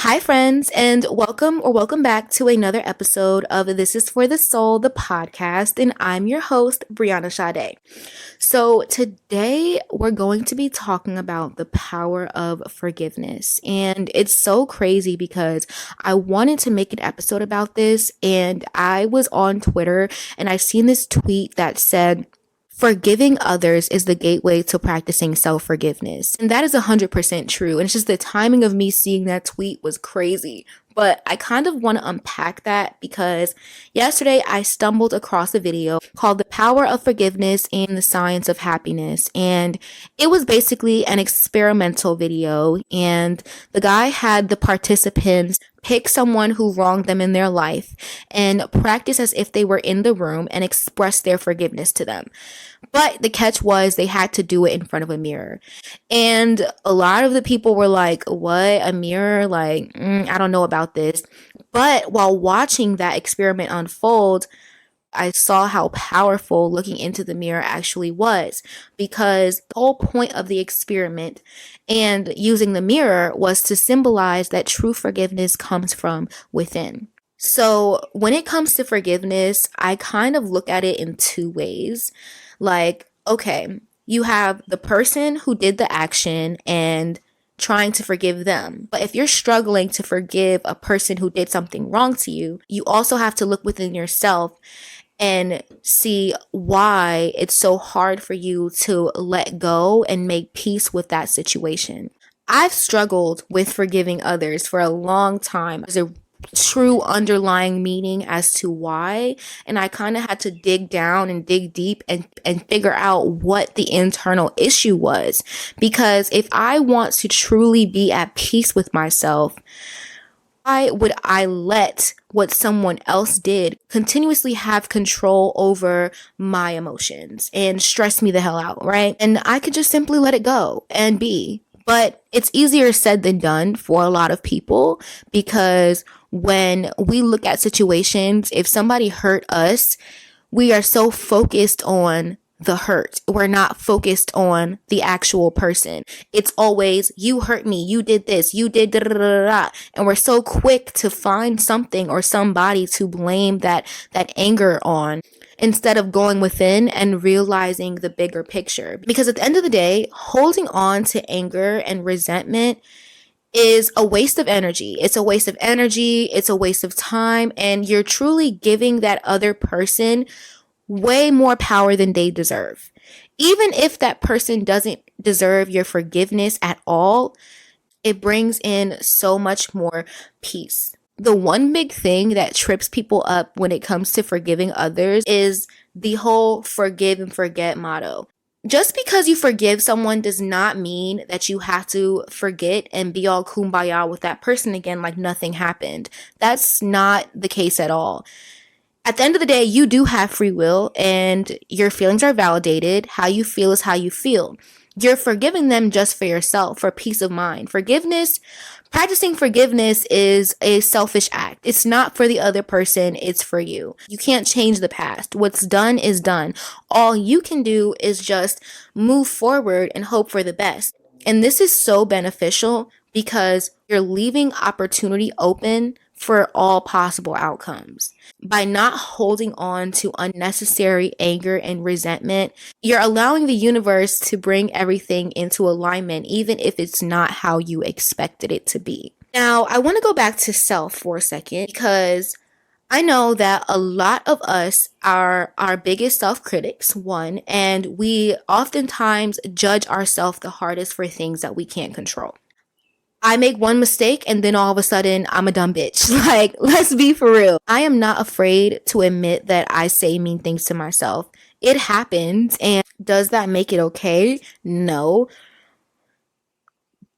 Hi, friends, and welcome back to another episode of This is for the Soul, the podcast. And I'm your host, Brianna Sade. So, today we're going to be talking about the power of forgiveness. And it's so crazy because I wanted to make an episode about this, and I was on Twitter and I seen this tweet that said, forgiving others is the gateway to practicing self-forgiveness. And that is 100% true. And it's just the timing of me seeing that tweet was crazy. But I kind of want to unpack that because yesterday I stumbled across a video called The Power of Forgiveness and the Science of Happiness. And it was basically an experimental video. And the guy had the participants pick someone who wronged them in their life and practice as if they were in the room and express their forgiveness to them. But the catch was they had to do it in front of a mirror. And a lot of the people were like, what? A mirror? Like, I don't know about this. But while watching that experiment unfold, I saw how powerful looking into the mirror actually was, because the whole point of the experiment and using the mirror was to symbolize that true forgiveness comes from within. So when it comes to forgiveness, I kind of look at it in two ways. Like, okay, you have the person who did the action and trying to forgive them. But if you're struggling to forgive a person who did something wrong to you, you also have to look within yourself and see why it's so hard for you to let go and make peace with that situation. I've struggled with forgiving others for a long time. There's a true underlying meaning as to why, and I kind of had to dig down and dig deep and figure out what the internal issue was. Because if I want to truly be at peace with myself, why would I let what someone else did continuously have control over my emotions and stress me the hell out, right? And I could just simply let it go and be. But it's easier said than done for a lot of people, because when we look at situations, if somebody hurt us, we are so focused on the hurt. We're not focused on the actual person. It's always, you hurt me, you did this, you did da da da da. And we're so quick to find something or somebody to blame that anger on, instead of going within and realizing the bigger picture. Because at the end of the day, holding on to anger and resentment is a waste of energy. It's a waste of energy. It's a waste of time. And you're truly giving that other person way more power than they deserve. Even if that person doesn't deserve your forgiveness at all, it brings in so much more peace. The one big thing that trips people up when it comes to forgiving others is the whole forgive and forget motto. Just because you forgive someone does not mean that you have to forget and be all kumbaya with that person again like nothing happened. That's not the case at all. At the end of the day, you do have free will and your feelings are validated. How you feel is how you feel. You're forgiving them just for yourself, for peace of mind. Practicing forgiveness is a selfish act. It's not for the other person, it's for you. You can't change the past. What's done is done. All you can do is just move forward and hope for the best. And this is so beneficial because you're leaving opportunity open for all possible outcomes. By not holding on to unnecessary anger and resentment, you're allowing the universe to bring everything into alignment, even if it's not how you expected it to be. Now, I want to go back to self for a second, because I know that a lot of us are our biggest self-critics, one, and we oftentimes judge ourselves the hardest for things that we can't control. I make one mistake and then all of a sudden I'm a dumb bitch. Like, let's be for real. I am not afraid to admit that I say mean things to myself. It happens. And does that make it okay? No.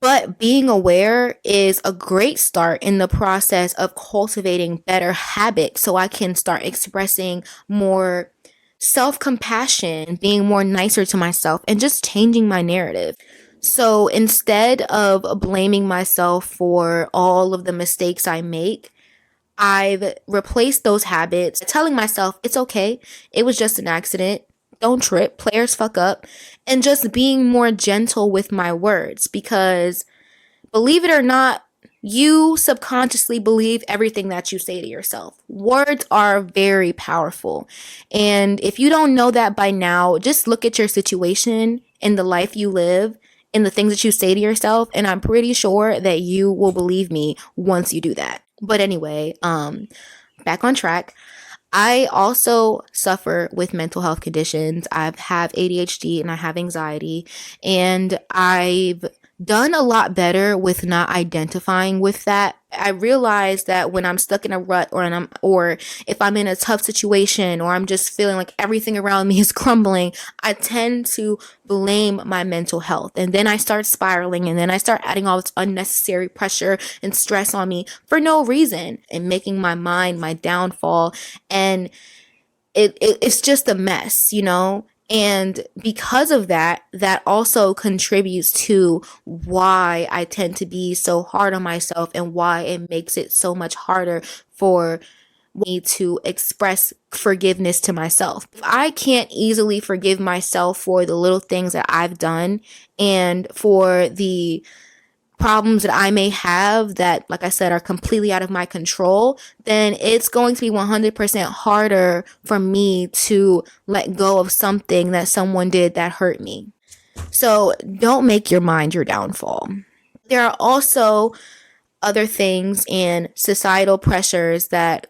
But being aware is a great start in the process of cultivating better habits, so I can start expressing more self-compassion, being more nicer to myself, and just changing my narrative. So instead of blaming myself for all of the mistakes I make, I've replaced those habits telling myself it's okay. It was just an accident. Don't trip. Players fuck up. And just being more gentle with my words, because believe it or not, you subconsciously believe everything that you say to yourself. Words are very powerful. And if you don't know that by now, just look at your situation and the life you live and the things that you say to yourself. And I'm pretty sure that you will believe me once you do that. But anyway, back on track. I also suffer with mental health conditions. I have ADHD and I have anxiety, and I've done a lot better with not identifying with that. I realize that when I'm stuck in a rut or if I'm in a tough situation or I'm just feeling like everything around me is crumbling, I tend to blame my mental health. And then I start spiraling and then I start adding all this unnecessary pressure and stress on me for no reason and making my mind my downfall. And it's just a mess, you know? And because of that, that also contributes to why I tend to be so hard on myself and why it makes it so much harder for me to express forgiveness to myself. If I can't easily forgive myself for the little things that I've done and for the problems that I may have that, like I said, are completely out of my control, then it's going to be 100% harder for me to let go of something that someone did that hurt me. So don't make your mind your downfall. There are also other things and societal pressures that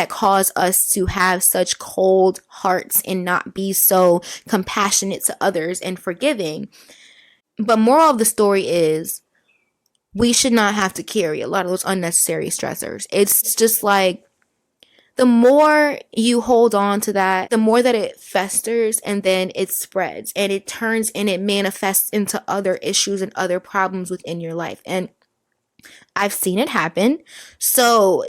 cause us to have such cold hearts and not be so compassionate to others and forgiving. But moral of the story is, we should not have to carry a lot of those unnecessary stressors. It's just like the more you hold on to that, the more that it festers and then it spreads and it turns and it manifests into other issues and other problems within your life. And I've seen it happen. So,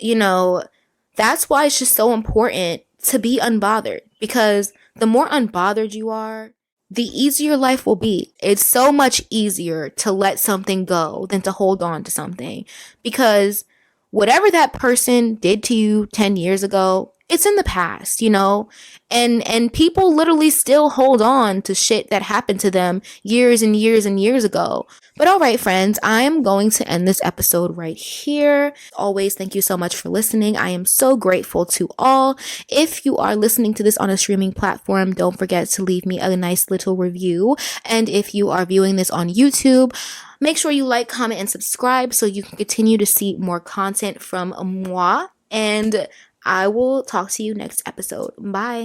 that's why it's just so important to be unbothered, because the more unbothered you are, the easier life will be. It's so much easier to let something go than to hold on to something, because whatever that person did to you 10 years ago, it's in the past, and people literally still hold on to shit that happened to them years and years and years ago. But all right, friends, I am going to end this episode right here. Always, thank you so much for listening. I am so grateful to all. If you are listening to this on a streaming platform, don't forget to leave me a nice little review. And if you are viewing this on YouTube, make sure you like, comment, and subscribe so you can continue to see more content from moi. And I will talk to you next episode. Bye.